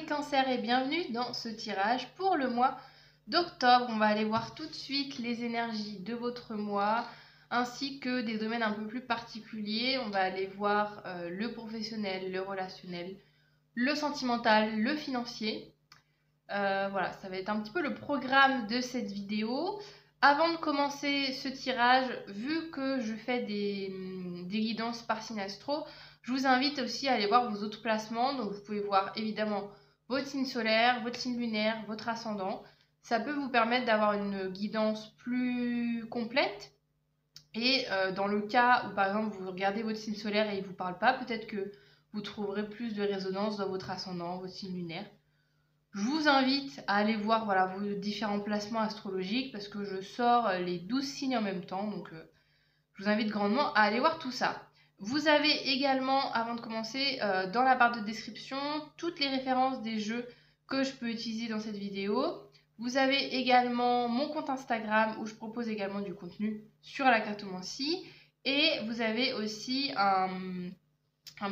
cancers et bienvenue dans ce tirage pour le mois d'octobre. On va aller voir tout de suite les énergies de votre mois ainsi que des domaines un peu plus particuliers. On va aller voir le professionnel, le relationnel, le sentimental, le financier. Voilà, ça va être un petit peu le programme de cette vidéo. Avant de commencer ce tirage, vu que je fais des guidances par signe astro, je vous invite aussi à aller voir vos autres placements. Donc vous pouvez voir évidemment votre signe solaire, votre signe lunaire, votre ascendant. Ça peut vous permettre d'avoir une guidance plus complète. Et dans le cas où par exemple vous regardez votre signe solaire et il ne vous parle pas, peut-être que vous trouverez plus de résonance dans votre ascendant, votre signe lunaire. Je vous invite à aller voir voilà, vos différents placements astrologiques parce que je sors les 12 signes en même temps. Donc je vous invite grandement à aller voir tout ça. Vous avez également, avant de commencer, dans la barre de description, toutes les références des jeux que je peux utiliser dans cette vidéo. Vous avez également mon compte Instagram où je propose également du contenu sur la cartomancie. Et vous avez aussi un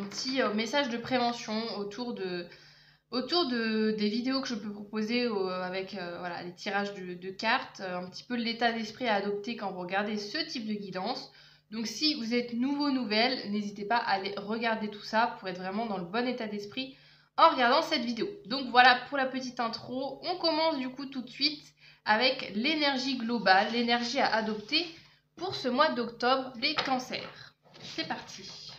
petit message de prévention autour des vidéos que je peux proposer avec voilà, les tirages de cartes, un petit peu l'état d'esprit à adopter quand vous regardez ce type de guidance. Donc si vous êtes nouvelle, n'hésitez pas à aller regarder tout ça pour être vraiment dans le bon état d'esprit en regardant cette vidéo. Donc voilà pour la petite intro. On commence du coup tout de suite avec l'énergie globale, l'énergie à adopter pour ce mois d'octobre, les cancers. C'est parti.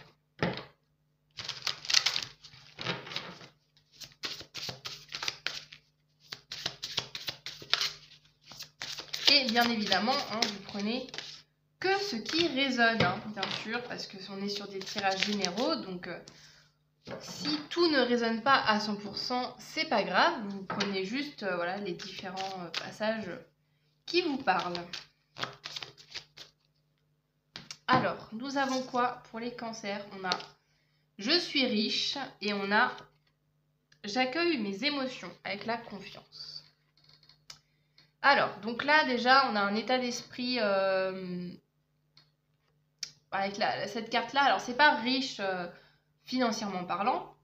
Et bien évidemment, vous prenez que ce qui résonne, bien sûr, parce qu'on est sur des tirages généraux. Donc, si tout ne résonne pas à 100%, c'est pas grave. Vous prenez juste voilà, les différents passages qui vous parlent. Alors, nous avons quoi pour les cancers? On a « Je suis riche » et on a « J'accueille mes émotions avec la confiance ». Alors, donc là, déjà, on a un état d'esprit avec cette carte-là. Alors, c'est pas riche financièrement parlant.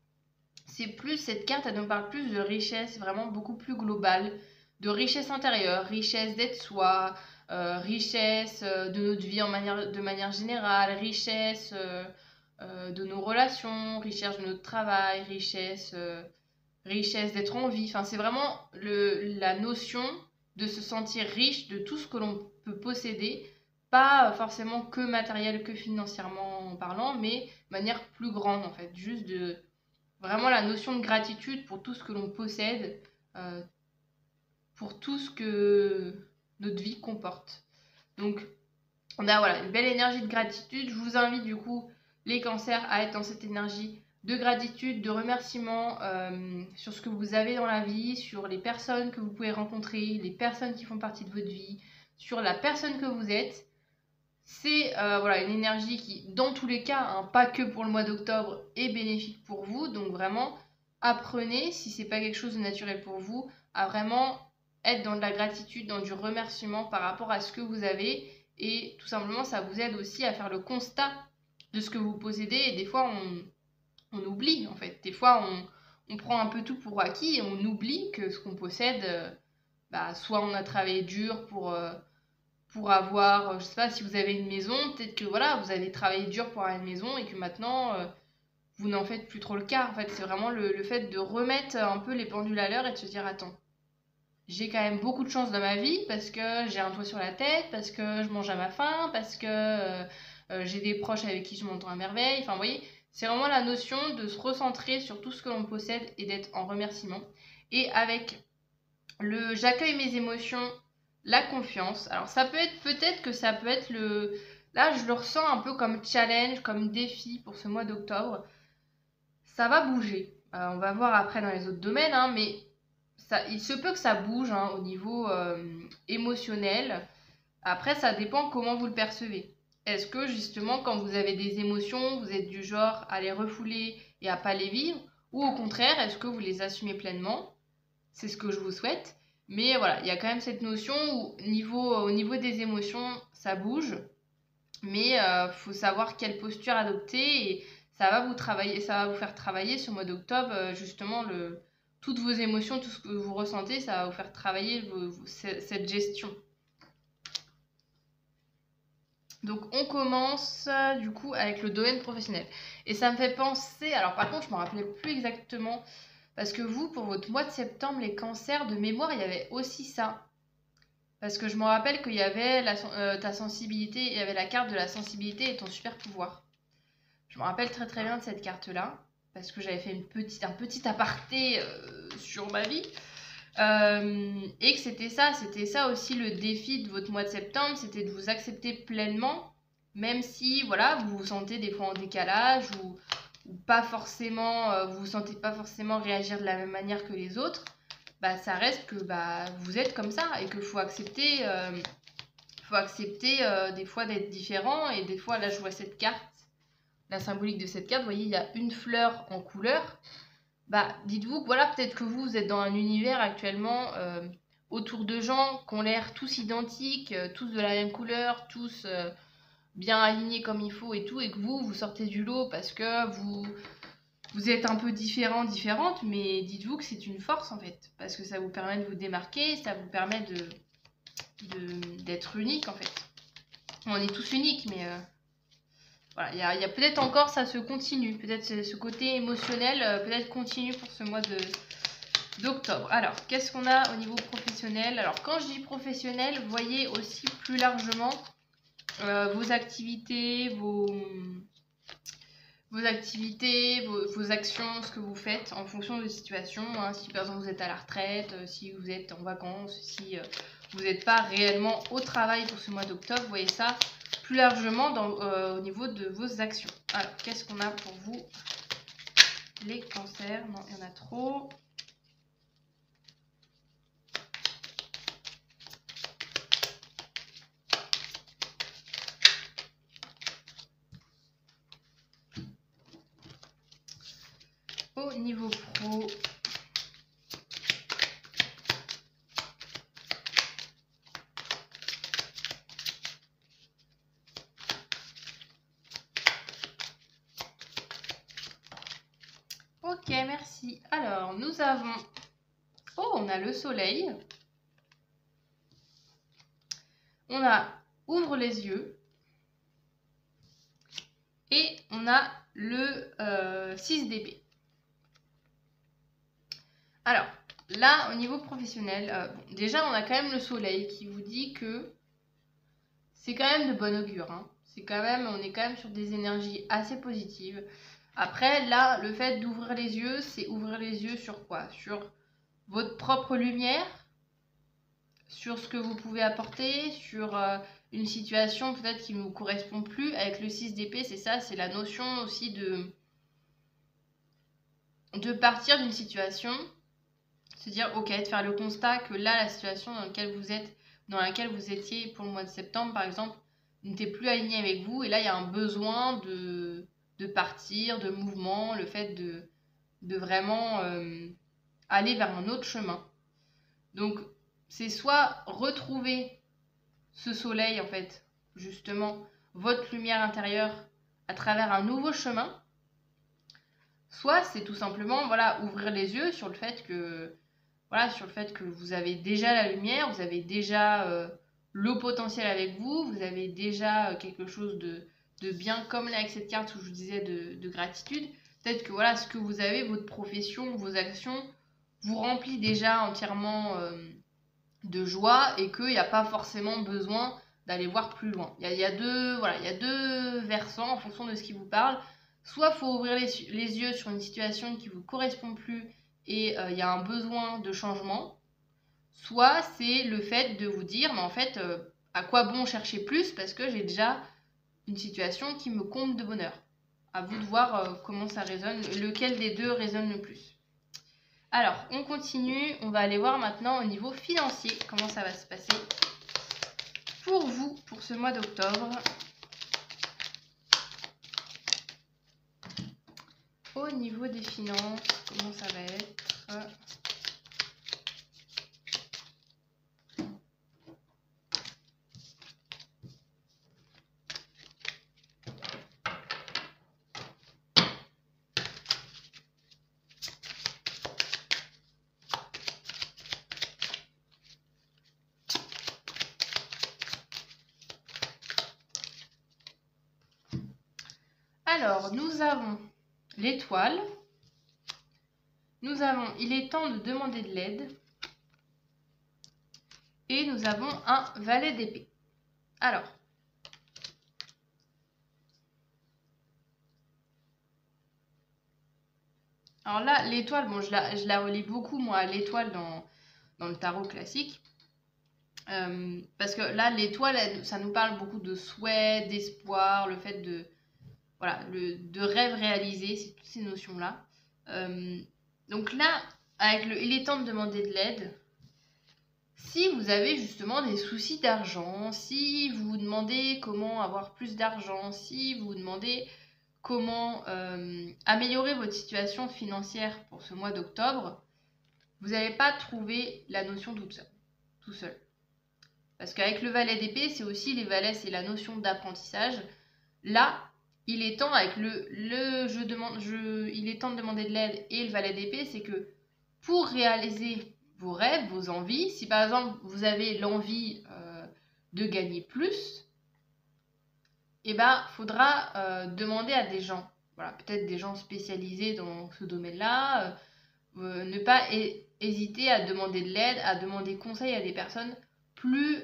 C'est plus, cette carte, elle nous parle plus de richesse vraiment beaucoup plus globale. De richesse intérieure, richesse d'être soi, richesse de notre vie de manière générale, richesse de nos relations, richesse de notre travail, richesse d'être en vie. Enfin, c'est vraiment la notion de se sentir riche de tout ce que l'on peut posséder, pas forcément que matériel, que financièrement parlant, mais de manière plus grande en fait, juste de vraiment la notion de gratitude pour tout ce que l'on possède, pour tout ce que notre vie comporte. Donc on a voilà, une belle énergie de gratitude. Je vous invite du coup les cancers à être dans cette énergie de gratitude, de remerciement sur ce que vous avez dans la vie, sur les personnes que vous pouvez rencontrer, les personnes qui font partie de votre vie, sur la personne que vous êtes. C'est voilà, une énergie qui, dans tous les cas, pas que pour le mois d'octobre, est bénéfique pour vous. Donc vraiment, apprenez, si c'est pas quelque chose de naturel pour vous, à vraiment être dans de la gratitude, dans du remerciement par rapport à ce que vous avez. Et tout simplement, ça vous aide aussi à faire le constat de ce que vous possédez. Et des fois, on oublie en fait. Des fois, on prend un peu tout pour acquis et on oublie que ce qu'on possède, soit on a travaillé dur pour avoir, je sais pas, si vous avez une maison, peut-être que voilà, vous avez travaillé dur pour avoir une maison et que maintenant, vous n'en faites plus trop le cas. En fait, c'est vraiment le fait de remettre un peu les pendules à l'heure et de se dire, attends, j'ai quand même beaucoup de chance dans ma vie parce que j'ai un toit sur la tête, parce que je mange à ma faim, parce que j'ai des proches avec qui je m'entends à merveille. Enfin, vous voyez, c'est vraiment la notion de se recentrer sur tout ce que l'on possède et d'être en remerciement. Et avec le « j'accueille mes émotions », la confiance. Alors ça peut être, peut-être que ça peut être le... Là, je le ressens un peu comme challenge, comme défi pour ce mois d'octobre. Ça va bouger. On va voir après dans les autres domaines, mais il se peut que ça bouge au niveau émotionnel. Après, ça dépend comment vous le percevez. Est-ce que justement, quand vous avez des émotions, vous êtes du genre à les refouler et à pas les vivre? Ou au contraire, est-ce que vous les assumez pleinement? C'est ce que je vous souhaite. Mais voilà, il y a quand même cette notion où au niveau des émotions, ça bouge. Mais faut savoir quelle posture adopter et ça va vous faire travailler ce mois d'octobre, justement, toutes vos émotions, tout ce que vous ressentez, ça va vous faire travailler cette gestion. Donc on commence du coup avec le domaine professionnel. Et ça me fait penser, alors par contre je ne me rappelais plus exactement, parce que vous, pour votre mois de septembre, les cancers, de mémoire, il y avait aussi ça. Parce que je me rappelle qu'il y avait ta sensibilité, il y avait la carte de la sensibilité et ton super pouvoir. Je me rappelle très très bien de cette carte-là, parce que j'avais fait un petit aparté sur ma vie. Et que c'était ça aussi le défi de votre mois de septembre, c'était de vous accepter pleinement, même si voilà, vous vous sentez des fois en décalage ou pas forcément, vous vous sentez pas forcément réagir de la même manière que les autres. Bah, ça reste que bah, vous êtes comme ça et qu'il faut accepter, des fois d'être différent. Et des fois, là, je vois cette carte, la symbolique de cette carte, vous voyez, il y a une fleur en couleur. Bah, dites-vous que voilà, peut-être que vous êtes dans un univers actuellement autour de gens qui ont l'air tous identiques, tous de la même couleur, tous bien alignés comme il faut et tout, et que vous sortez du lot parce que vous êtes un peu différente, mais dites-vous que c'est une force en fait, parce que ça vous permet de vous démarquer, ça vous permet d'être unique en fait. On est tous uniques, mais voilà, il y a peut-être encore, ça se continue, peut-être ce côté émotionnel, peut-être continue pour ce mois d'octobre. Alors, qu'est-ce qu'on a au niveau professionnel? Alors, quand je dis professionnel, voyez aussi plus largement vos activités, vos actions, ce que vous faites en fonction de situation. Hein, si par exemple vous êtes à la retraite, si vous êtes en vacances, si vous n'êtes pas réellement au travail pour ce mois d'octobre, vous voyez ça plus largement au niveau de vos actions. Alors, qu'est-ce qu'on a pour vous? Les cancers, non, il y en a trop. Au niveau pro, ok, merci. Alors, nous avons... Oh, on a le soleil. On a ouvre les yeux. Et on a le 6 d'épée. Alors, là, au niveau professionnel, bon, déjà, on a quand même le soleil qui vous dit que c'est quand même de bon augure. Hein. On est quand même sur des énergies assez positives. Après, là, le fait d'ouvrir les yeux, c'est ouvrir les yeux sur quoi? Sur votre propre lumière, sur ce que vous pouvez apporter, sur une situation peut-être qui ne vous correspond plus. Avec le 6 d'épée, c'est ça, c'est la notion aussi de partir d'une situation, se dire ok, de faire le constat que là, la situation dans laquelle vous étiez pour le mois de septembre, par exemple, n'était plus alignée avec vous, et là, il y a un besoin de partir, de mouvement, le fait de vraiment aller vers un autre chemin. Donc, c'est soit retrouver ce soleil, en fait, justement, votre lumière intérieure à travers un nouveau chemin, soit c'est tout simplement voilà, ouvrir les yeux sur le fait que vous avez déjà la lumière, vous avez déjà le potentiel avec vous, vous avez déjà quelque chose de bien, comme là avec cette carte où je vous disais de gratitude. Peut-être que voilà, ce que vous avez, votre profession, vos actions, vous remplit déjà entièrement de joie et qu'il n'y a pas forcément besoin d'aller voir plus loin. Il y a deux versants en fonction de ce qui vous parle. Soit il faut ouvrir les yeux sur une situation qui ne vous correspond plus et il y a un besoin de changement. Soit c'est le fait de vous dire, mais en fait, à quoi bon chercher plus parce que j'ai déjà une situation qui me comble de bonheur. À vous de voir comment ça résonne, lequel des deux résonne le plus. Alors, on continue. On va aller voir maintenant au niveau financier comment ça va se passer pour vous pour ce mois d'octobre. Au niveau des finances, comment ça va être? Alors, nous avons l'étoile. Nous avons il est temps de demander de l'aide. Et nous avons un valet d'épée. Alors là, l'étoile, bon, je la relis beaucoup, moi, à l'étoile dans le tarot classique. Parce que là, l'étoile, ça nous parle beaucoup de souhait, d'espoir, le fait de, voilà, de rêve réalisé, c'est toutes ces notions-là. Donc là, avec il est temps de demander de l'aide. Si vous avez justement des soucis d'argent, si vous vous demandez comment avoir plus d'argent, si vous vous demandez comment améliorer votre situation financière pour ce mois d'octobre, vous n'allez pas trouver la notion tout seul. Parce qu'avec le valet d'épée, c'est aussi les valets, c'est la notion d'apprentissage. Là, il est temps avec il est temps de demander de l'aide et le valet d'épée, c'est que pour réaliser vos rêves, vos envies, si par exemple vous avez l'envie de gagner plus, eh ben, faudra demander à des gens, voilà, peut-être des gens spécialisés dans ce domaine-là, ne pas hésiter à demander de l'aide, à demander conseil à des personnes plus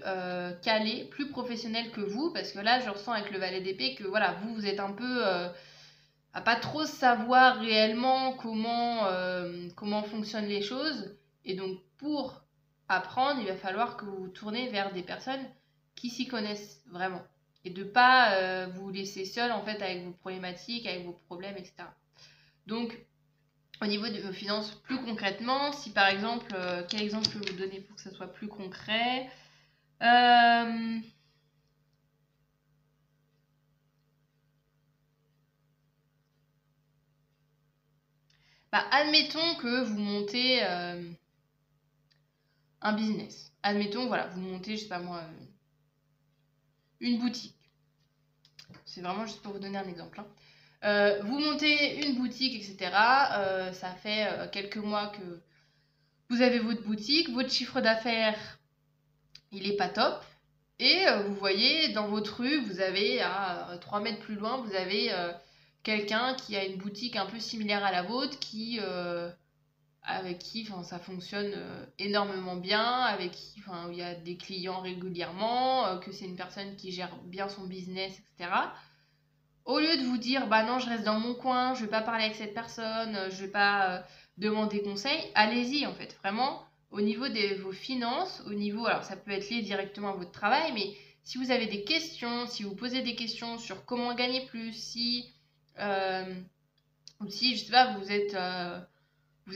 calées, plus professionnelles que vous, parce que là, je ressens avec le valet d'épée que voilà, vous êtes un peu à pas trop savoir réellement comment fonctionnent les choses, et donc pour apprendre, il va falloir que vous vous tournez vers des personnes qui s'y connaissent vraiment et de pas vous laisser seul en fait avec vos problématiques, avec vos problèmes, etc. Donc au niveau de vos finances, plus concrètement, si par exemple, quel exemple je peux vous donner pour que ça soit plus concret admettons que vous montez un business. Admettons, voilà, vous montez, je sais pas moi, une boutique. C'est vraiment juste pour vous donner un exemple. Vous montez une boutique, etc. Ça fait quelques mois que vous avez votre boutique, votre chiffre d'affaires, il est pas top. Et vous voyez, dans votre rue, vous avez, à 3 mètres plus loin, vous avez quelqu'un qui a une boutique un peu similaire à la vôtre, avec qui ça fonctionne énormément bien, avec qui il y a des clients régulièrement, que c'est une personne qui gère bien son business, etc. Au lieu de vous dire, bah non, je reste dans mon coin, je vais pas parler avec cette personne, je vais pas demander conseil, allez-y en fait, vraiment, au niveau de vos finances, au niveau, alors ça peut être lié directement à votre travail, mais si vous avez des questions, si vous posez des questions sur comment gagner plus, ou si, je sais pas, vous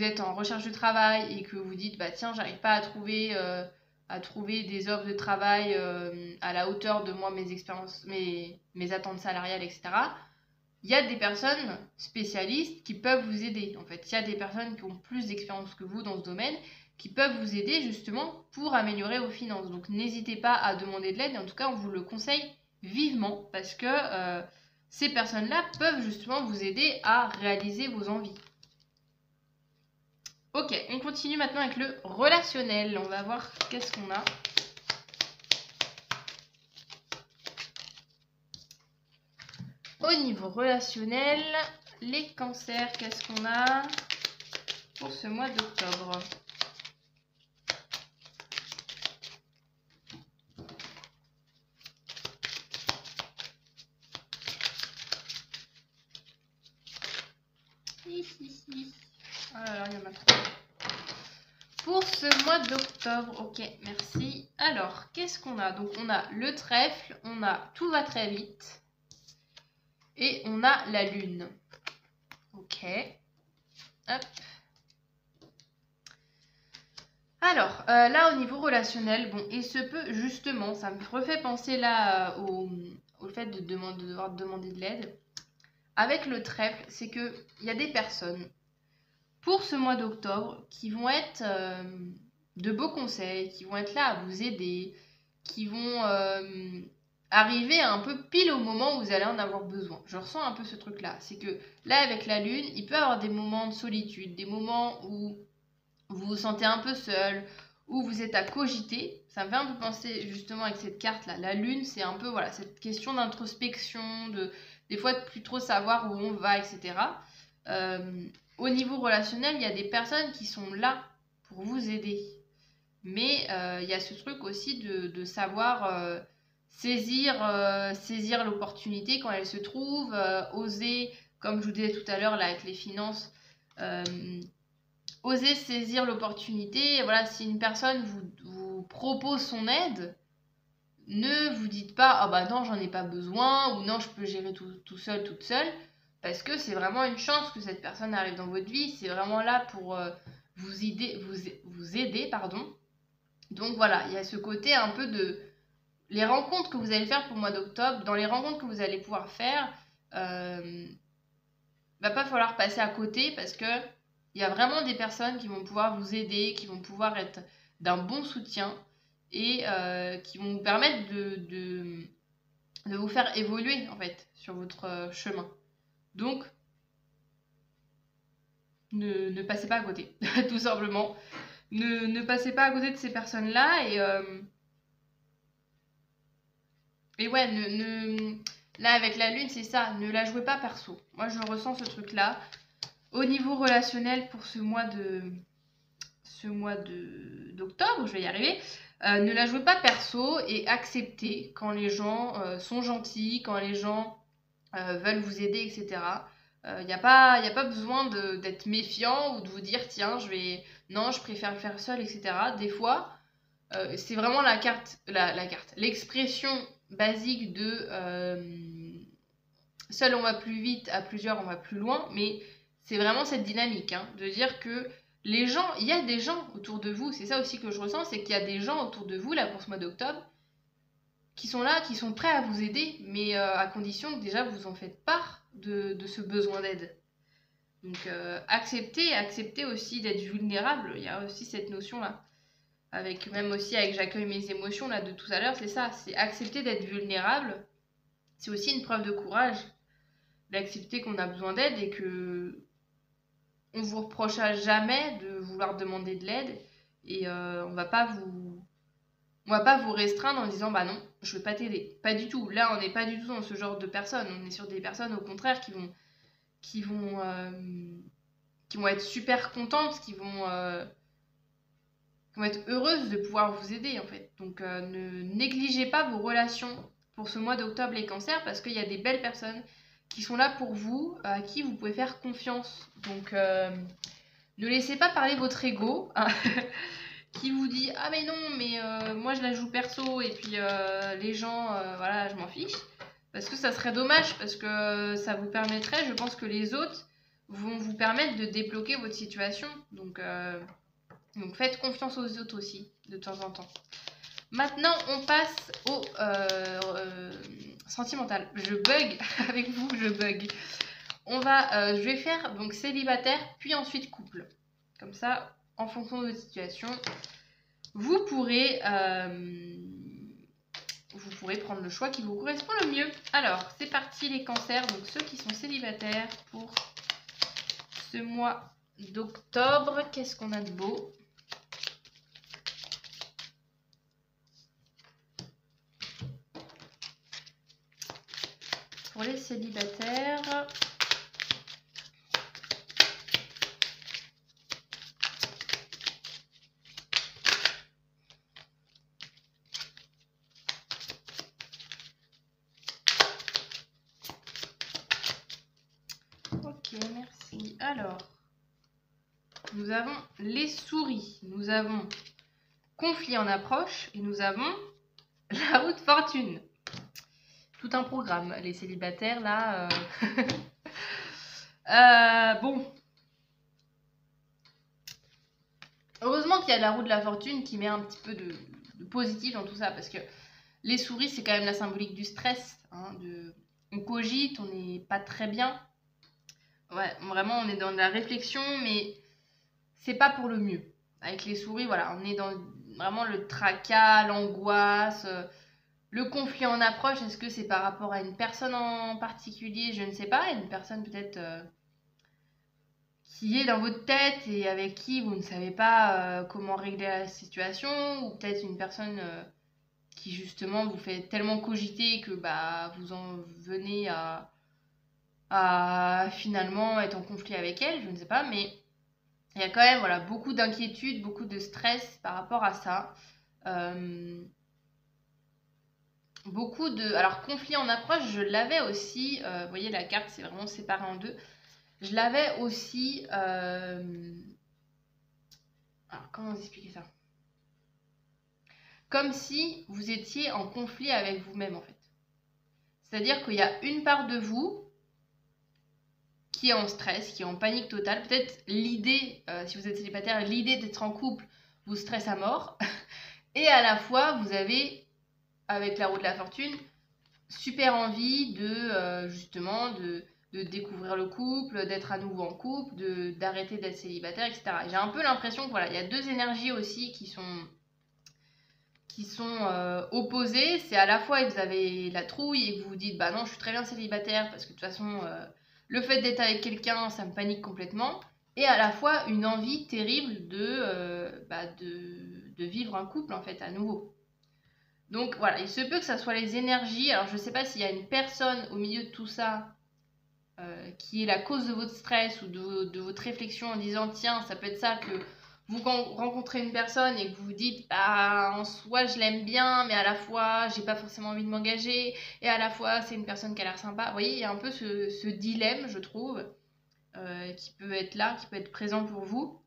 êtes en recherche de travail et que vous dites, bah tiens, j'arrive pas à trouver des offres de travail à la hauteur de moi, mes expériences, mes attentes salariales, etc. Il y a des personnes spécialistes qui peuvent vous aider. En fait, il y a des personnes qui ont plus d'expérience que vous dans ce domaine qui peuvent vous aider justement pour améliorer vos finances. Donc n'hésitez pas à demander de l'aide, et en tout cas on vous le conseille vivement parce que ces personnes-là peuvent justement vous aider à réaliser vos envies. Ok, on continue maintenant avec le relationnel. On va voir qu'est-ce qu'on a. Au niveau relationnel, les cancers, qu'est-ce qu'on a pour ce mois d'octobre? Oh là là, il y en a trop. Pour ce mois d'octobre, ok, merci. Alors, qu'est-ce qu'on a? Donc, on a le trèfle, on a tout va très vite. Et on a la lune. Ok. Hop. Alors, là, au niveau relationnel, bon, il se peut, justement, ça me refait penser là au fait de devoir demander de l'aide. Avec le trèfle, c'est qu'il y a des personnes, pour ce mois d'octobre, qui vont être de beaux conseils, qui vont être là à vous aider, qui vont arriver un peu pile au moment où vous allez en avoir besoin. Je ressens un peu ce truc-là. C'est que là, avec la lune, il peut y avoir des moments de solitude, des moments où vous vous sentez un peu seul, où vous êtes à cogiter. Ça me fait un peu penser justement avec cette carte-là. La lune, c'est un peu voilà, cette question d'introspection, des fois de plus trop savoir où on va, etc. Au niveau relationnel, il y a des personnes qui sont là pour vous aider. Mais il y a ce truc aussi de savoir saisir l'opportunité quand elle se trouve, oser, comme je vous disais tout à l'heure là avec les finances, euh, oser saisir l'opportunité. Voilà, si une personne vous propose son aide, ne vous dites pas ah bah non, j'en ai pas besoin, ou non, je peux gérer tout seul, toute seule, parce que c'est vraiment une chance que cette personne arrive dans votre vie. C'est vraiment là pour vous aider, pardon. Donc voilà, il y a ce côté un peu de les rencontres que vous allez faire pour le mois d'octobre. Dans les rencontres que vous allez pouvoir faire, va pas falloir passer à côté, parce que il y a vraiment des personnes qui vont pouvoir vous aider, qui vont pouvoir être d'un bon soutien, et qui vont vous permettre de vous faire évoluer en fait sur votre chemin. Donc ne passez pas à côté, tout simplement. Ne passez pas à côté de ces personnes-là, et ouais, là avec la lune, c'est ça, ne la jouez pas perso. Moi je ressens ce truc-là. Au niveau relationnel, pour ce mois d'octobre, je vais y arriver, ne la jouez pas perso, et acceptez quand les gens sont gentils, quand les gens veulent vous aider, etc. Il n'y a pas besoin d'être méfiant ou de vous dire tiens, non, je préfère le faire seul, etc. Des fois, c'est vraiment la carte, l'expression basique de seul on va plus vite, à plusieurs on va plus loin, mais c'est vraiment cette dynamique, hein, de dire que il y a des gens autour de vous, c'est ça aussi que je ressens, c'est qu'il y a des gens autour de vous là pour ce mois d'octobre qui sont là, qui sont prêts à vous aider, mais à condition que déjà vous en faites part de ce besoin d'aide. Donc acceptez aussi d'être vulnérable, il y a aussi cette notion-là. Même aussi avec j'accueille mes émotions là de tout à l'heure, c'est ça, c'est accepter d'être vulnérable. C'est aussi une preuve de courage, d'accepter qu'on a besoin d'aide et que on vous reprochera jamais de vouloir demander de l'aide, et on va pas vous restreindre en disant bah non, je veux pas t'aider. Pas du tout. Là, on n'est pas du tout dans ce genre de personnes. On est sur des personnes au contraire qui vont, euh, qui vont être super contentes, qui vont être heureuses de pouvoir vous aider en fait. Donc ne négligez pas vos relations pour ce mois d'octobre les cancers, parce qu'il y a des belles personnes qui sont là pour vous, à qui vous pouvez faire confiance. Donc ne laissez pas parler votre ego, hein, qui vous dit ah mais non, mais moi je la joue perso, et puis les gens, voilà, je m'en fiche. Parce que ça serait dommage, parce que ça vous permettrait, je pense que les autres vont vous permettre de débloquer votre situation. Donc faites confiance aux autres aussi, de temps en temps. Maintenant, on passe au sentimental. Je bug avec vous, je bug. Je vais faire donc célibataire, puis ensuite couple. Comme ça, en fonction de votre situation, vous pourrez prendre le choix qui vous correspond le mieux. Alors, c'est parti les cancers, donc ceux qui sont célibataires pour ce mois d'octobre. Qu'est-ce qu'on a de beau? Pour les célibataires, ok, merci. Alors, nous avons les souris, nous avons conflit en approche, et nous avons la roue de fortune. Tout un programme, les célibataires là. Bon. Heureusement qu'il y a la roue de la fortune qui met un petit peu de positif dans tout ça, parce que les souris, c'est quand même la symbolique du stress. Hein, on cogite, on n'est pas très bien. Ouais, vraiment, on est dans la réflexion, mais c'est pas pour le mieux. Avec les souris, voilà, on est dans vraiment le tracas, l'angoisse, le conflit en approche. Est-ce que c'est par rapport à une personne en particulier? Je ne sais pas. Une personne peut-être qui est dans votre tête et avec qui vous ne savez pas comment régler la situation, ou peut-être une personne qui justement vous fait tellement cogiter que bah, vous en venez à à finalement être en conflit avec elle, je ne sais pas, mais il y a quand même voilà, beaucoup d'inquiétude, beaucoup de stress par rapport à ça. Beaucoup de... Alors, conflit en approche, je l'avais aussi. Vous voyez, la carte, c'est vraiment séparé en deux. Je l'avais aussi... Alors, comment vous expliquer ça? Comme si vous étiez en conflit avec vous-même, en fait. C'est-à-dire qu'il y a une part de vous qui est en stress, qui est en panique totale. Peut-être l'idée, si vous êtes célibataire, l'idée d'être en couple vous stresse à mort. Et à la fois, vous avez, avec la roue de la fortune, super envie de justement de découvrir le couple, d'être à nouveau en couple, d'arrêter d'être célibataire, etc. J'ai un peu l'impression que voilà, il y a deux énergies aussi qui sont opposées. C'est à la fois que vous avez la trouille et que vous vous dites bah non, je suis très bien célibataire parce que de toute façon, le fait d'être avec quelqu'un, ça me panique complètement. Et à la fois une envie terrible de vivre un couple en fait à nouveau. Donc voilà, il se peut que ça soit les énergies. Alors je ne sais pas s'il y a une personne au milieu de tout ça qui est la cause de votre stress ou de votre réflexion en disant tiens, ça peut être ça que vous rencontrez une personne et que vous vous dites bah en soi je l'aime bien mais à la fois j'ai pas forcément envie de m'engager et à la fois c'est une personne qui a l'air sympa. Vous voyez, il y a un peu ce dilemme je trouve qui peut être là, qui peut être présent pour vous.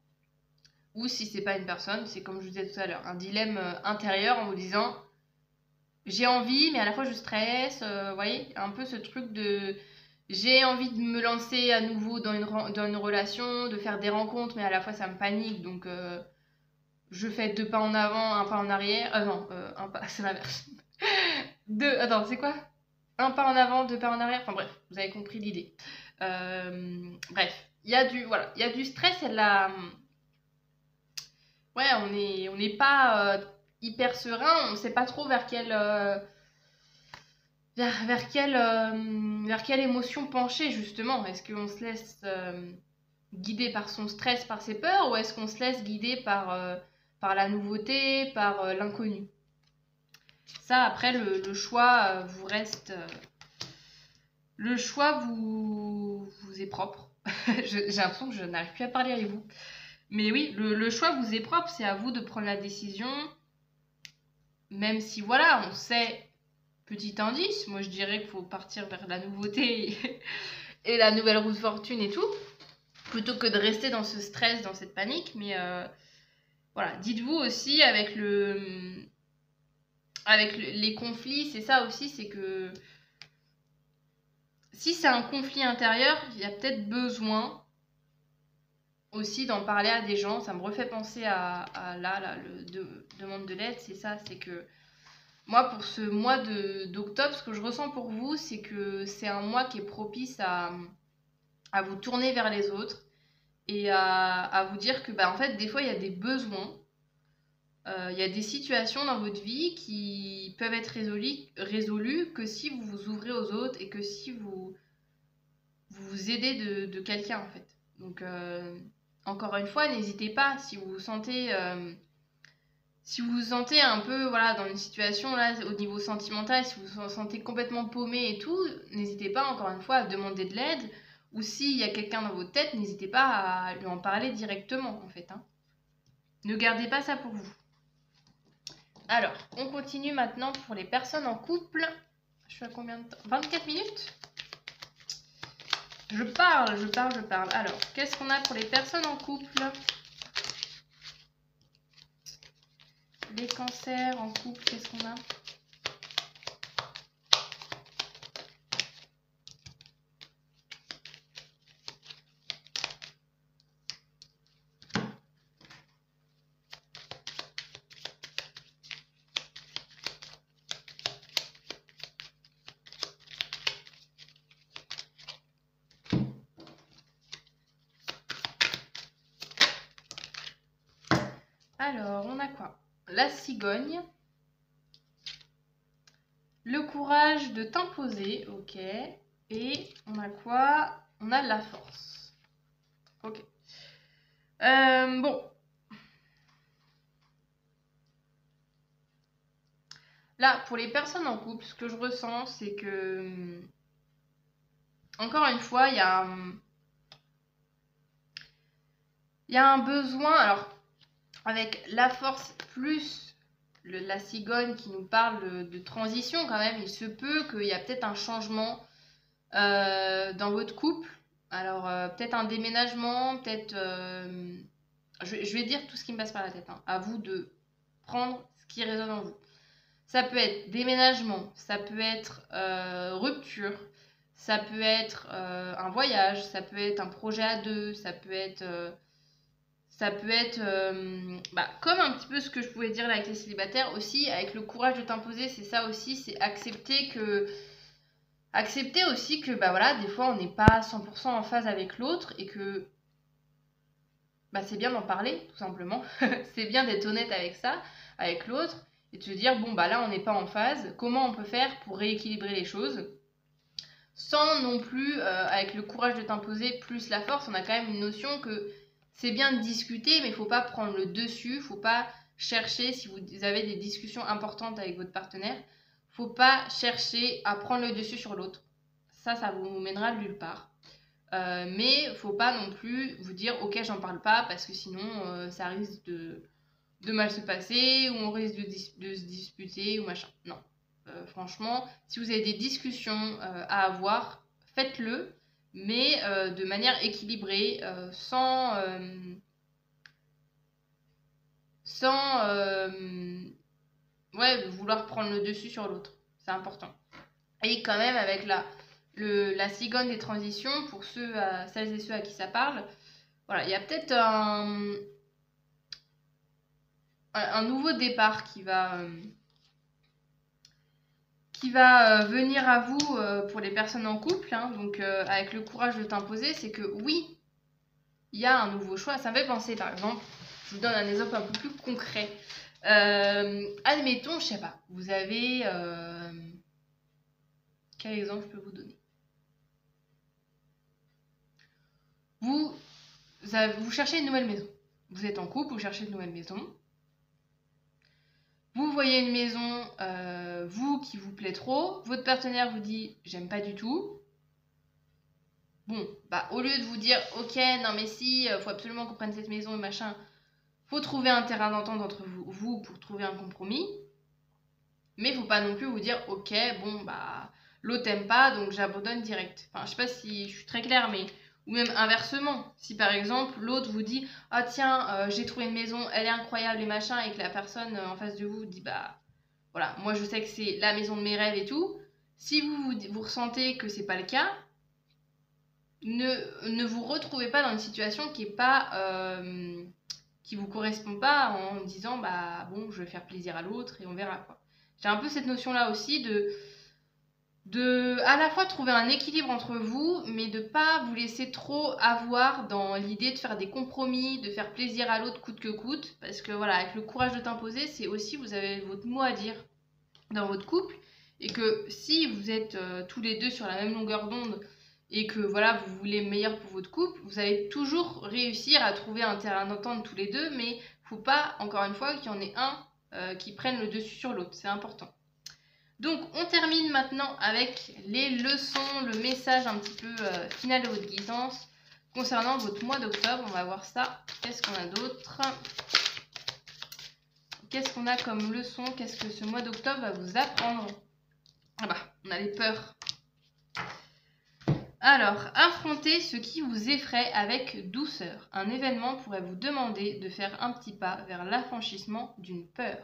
Ou si c'est pas une personne, c'est comme je vous disais tout à l'heure, un dilemme intérieur en vous disant j'ai envie, mais à la fois je stresse. Vous voyez, un peu ce truc de j'ai envie de me lancer à nouveau dans une relation, de faire des rencontres, mais à la fois ça me panique, donc je fais deux pas en avant, un pas en arrière. Non, un pas, c'est l'inverse. Deux, attends, c'est quoi? Un pas en avant, deux pas en arrière. Enfin bref, vous avez compris l'idée. Bref, voilà, il y a du stress et de la. Ouais, on n'est pas hyper serein, on ne sait pas trop vers quelle émotion pencher justement. Est-ce qu'on se laisse guider par son stress, par ses peurs, ou est-ce qu'on se laisse guider par la nouveauté, par l'inconnu? Ça, après, le choix vous reste. Le choix vous est propre. J'ai l'impression que je n'arrive plus à parler avec vous. Mais oui, le choix vous est propre, c'est à vous de prendre la décision. Même si, voilà, on sait, petit indice, moi je dirais qu'il faut partir vers la nouveauté et la nouvelle roue de fortune et tout, plutôt que de rester dans ce stress, dans cette panique. Mais voilà, dites-vous aussi avec les conflits, c'est ça aussi, c'est que si c'est un conflit intérieur, il y a peut-être besoin aussi d'en parler à des gens. Ça me refait penser à là demande de l'aide, c'est ça, c'est que moi, pour ce mois d'octobre, ce que je ressens pour vous, c'est que c'est un mois qui est propice à vous tourner vers les autres et à vous dire que, bah, en fait, des fois, il y a des besoins, il y a des situations dans votre vie qui peuvent être résolues que si vous vous ouvrez aux autres et que si vous aidez de quelqu'un, en fait. Donc, encore une fois, n'hésitez pas, si vous vous sentez un peu voilà, dans une situation là, au niveau sentimental, si vous vous sentez complètement paumé et tout, n'hésitez pas encore une fois à demander de l'aide. Ou s'il y a quelqu'un dans votre tête, n'hésitez pas à lui en parler directement en fait. Hein. Ne gardez pas ça pour vous. Alors, on continue maintenant pour les personnes en couple. Je suis à combien de temps? 24 minutes? Je parle. Alors, qu'est-ce qu'on a pour les personnes en couple? Les cancers en couple, qu'est-ce qu'on a? Alors, on a quoi? La cigogne. Le courage de t'imposer, ok. Et on a quoi? On a la force. Ok. Bon. Là, pour les personnes en couple, ce que je ressens, c'est que encore une fois, il y a un besoin, alors avec la force plus la cigogne qui nous parle de transition quand même, il se peut qu'il y a peut-être un changement dans votre couple. Alors peut-être un déménagement, peut-être... je vais dire tout ce qui me passe par la tête, hein. À vous de prendre ce qui résonne en vous. Ça peut être déménagement, ça peut être rupture, ça peut être un voyage, ça peut être un projet à deux, ça peut être comme un petit peu ce que je pouvais dire là avec les célibataires aussi, avec le courage de t'imposer, c'est ça aussi, c'est accepter aussi que bah voilà, des fois on n'est pas 100% en phase avec l'autre et que bah c'est bien d'en parler tout simplement. C'est bien d'être honnête avec ça, avec l'autre et de se dire bon bah là on n'est pas en phase, comment on peut faire pour rééquilibrer les choses sans non plus avec le courage de t'imposer plus la force. On a quand même une notion que c'est bien de discuter mais il faut pas prendre le dessus, faut pas chercher, si vous avez des discussions importantes avec votre partenaire, faut pas chercher à prendre le dessus sur l'autre. Ça vous mènera nulle part. Mais faut pas non plus vous dire ok j'en parle pas parce que sinon ça risque de mal se passer ou on risque de se disputer ou machin. Non. Franchement, si vous avez des discussions à avoir, faites-le, mais de manière équilibrée, sans ouais, vouloir prendre le dessus sur l'autre. C'est important. Et quand même avec la cigogne des transitions, pour celles et ceux à qui ça parle, voilà, il y a peut-être un nouveau départ qui va venir à vous pour les personnes en couple, hein. Donc avec le courage de t'imposer, c'est que oui, il y a un nouveau choix. Ça me fait penser par exemple, je vous donne un exemple un peu plus concret. Admettons, je sais pas, vous avez... quel exemple je peux vous donner? Vous cherchez une nouvelle maison. Vous êtes en couple, vous cherchez une nouvelle maison. Vous voyez une maison, vous, qui vous plaît trop. Votre partenaire vous dit « j'aime pas du tout ». Bon, bah au lieu de vous dire « ok, non mais si, faut absolument qu'on prenne cette maison et machin », faut trouver un terrain d'entente entre vous pour trouver un compromis. Mais faut pas non plus vous dire « ok, bon bah l'autre aime pas donc j'abandonne direct ». Enfin, je sais pas si je suis très claire, mais... Ou même inversement, si par exemple l'autre vous dit « ah tiens, j'ai trouvé une maison, elle est incroyable et machin », et que la personne en face de vous dit « bah voilà, moi je sais que c'est la maison de mes rêves et tout », si vous ressentez que c'est pas le cas, ne vous retrouvez pas dans une situation qui est pas... qui vous correspond pas en disant « bah bon, je vais faire plaisir à l'autre et on verra quoi ». J'ai un peu cette notion-là aussi de à la fois trouver un équilibre entre vous, mais de pas vous laisser trop avoir dans l'idée de faire des compromis, de faire plaisir à l'autre coûte que coûte, parce que voilà, avec le courage de t'imposer, c'est aussi vous avez votre mot à dire dans votre couple, et que si vous êtes tous les deux sur la même longueur d'onde, et que voilà, vous voulez le meilleur pour votre couple, vous allez toujours réussir à trouver un terrain d'entente tous les deux, mais faut pas, encore une fois, qu'il y en ait un qui prenne le dessus sur l'autre, c'est important. Donc on termine maintenant avec les leçons, le message un petit peu final de votre guidance concernant votre mois d'octobre. On va voir ça. Qu'est-ce qu'on a d'autre? Qu'est-ce qu'on a comme leçon? Qu'est-ce que ce mois d'octobre va vous apprendre? Ah bah, on a les peurs. Alors, affrontez ce qui vous effraie avec douceur. Un événement pourrait vous demander de faire un petit pas vers l'affranchissement d'une peur.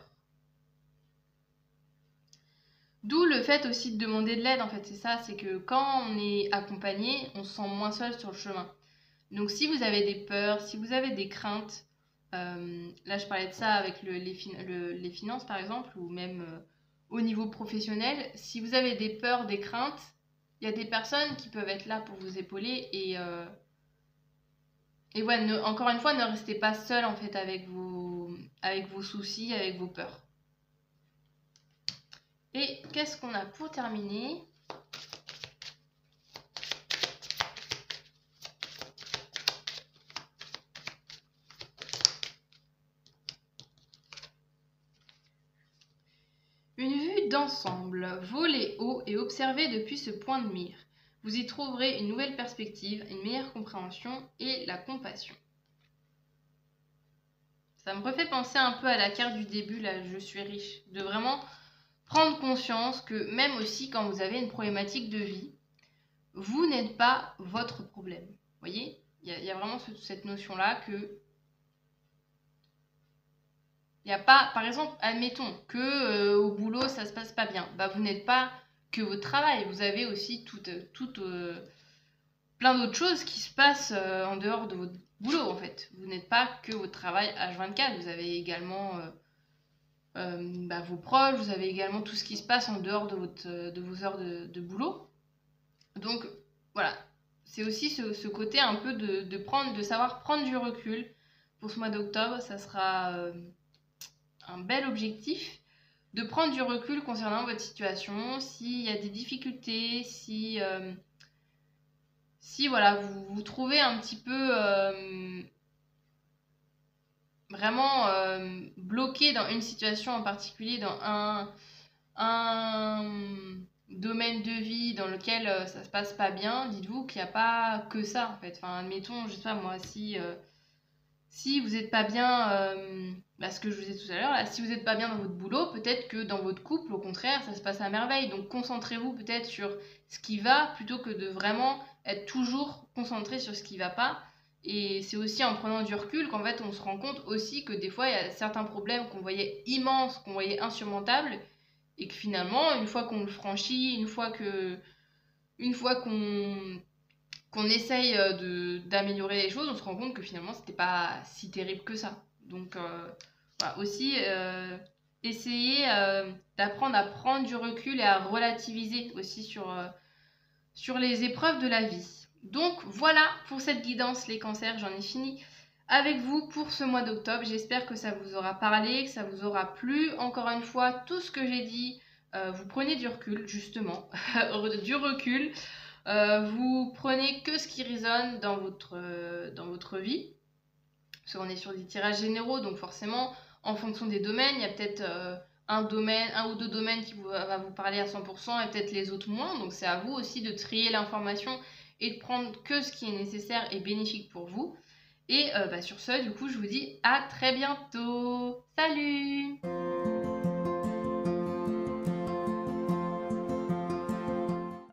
D'où le fait aussi de demander de l'aide, en fait, c'est ça, c'est que quand on est accompagné, on se sent moins seul sur le chemin. Donc si vous avez des peurs, si vous avez des craintes, là je parlais de ça avec les finances par exemple, ou même au niveau professionnel, si vous avez des peurs, des craintes, il y a des personnes qui peuvent être là pour vous épauler et ouais, encore une fois, ne restez pas seul en fait avec vos soucis, avec vos peurs. Et qu'est-ce qu'on a pour terminer? Une vue d'ensemble, voler haut et observer depuis ce point de mire. Vous y trouverez une nouvelle perspective, une meilleure compréhension et la compassion. Ça me refait penser un peu à la carte du début, là, je suis riche. De vraiment prendre conscience que même aussi quand vous avez une problématique de vie, vous n'êtes pas votre problème. Vous voyez, il y a vraiment cette notion-là que il n'y a pas, par exemple, admettons que au boulot ça se passe pas bien. Bah, vous n'êtes pas que votre travail. Vous avez aussi plein d'autres choses qui se passent en dehors de votre boulot en fait. Vous n'êtes pas que votre travail H24. Vous avez également vos proches. Vous avez également tout ce qui se passe en dehors de vos heures de boulot. Donc voilà, c'est aussi ce côté un peu de savoir prendre du recul. Pour ce mois d'octobre, ça sera un bel objectif de prendre du recul concernant votre situation, s'il y a des difficultés, si voilà, vous trouvez un petit peu vraiment bloqué dans une situation en particulier, dans un domaine de vie dans lequel ça se passe pas bien, dites-vous qu'il n'y a pas que ça en fait. Enfin, admettons, je sais pas moi, si vous n'êtes pas bien, ce que je vous disais tout à l'heure, là, si vous n'êtes pas bien dans votre boulot, peut-être que dans votre couple, au contraire, ça se passe à merveille. Donc concentrez-vous peut-être sur ce qui va plutôt que de vraiment être toujours concentré sur ce qui va pas. Et c'est aussi en prenant du recul qu'en fait on se rend compte aussi que des fois il y a certains problèmes qu'on voyait immenses, qu'on voyait insurmontables, et que finalement, une fois qu'on le franchit, une fois qu'on essaye d'améliorer les choses, on se rend compte que finalement c'était pas si terrible que ça. Donc voilà, aussi essayer d'apprendre à prendre du recul et à relativiser aussi sur les épreuves de la vie. Donc voilà pour cette guidance les cancers, j'en ai fini avec vous pour ce mois d'octobre. J'espère que ça vous aura parlé, que ça vous aura plu. Encore une fois, tout ce que j'ai dit, vous prenez du recul justement, du recul. Vous prenez que ce qui résonne dans votre vie. Parce qu'on est sur des tirages généraux, donc forcément, en fonction des domaines, il y a peut-être un ou deux domaines qui va vous parler à 100% et peut-être les autres moins. Donc c'est à vous aussi de trier l'information et de prendre que ce qui est nécessaire et bénéfique pour vous. Et sur ce, du coup, je vous dis à très bientôt. Salut!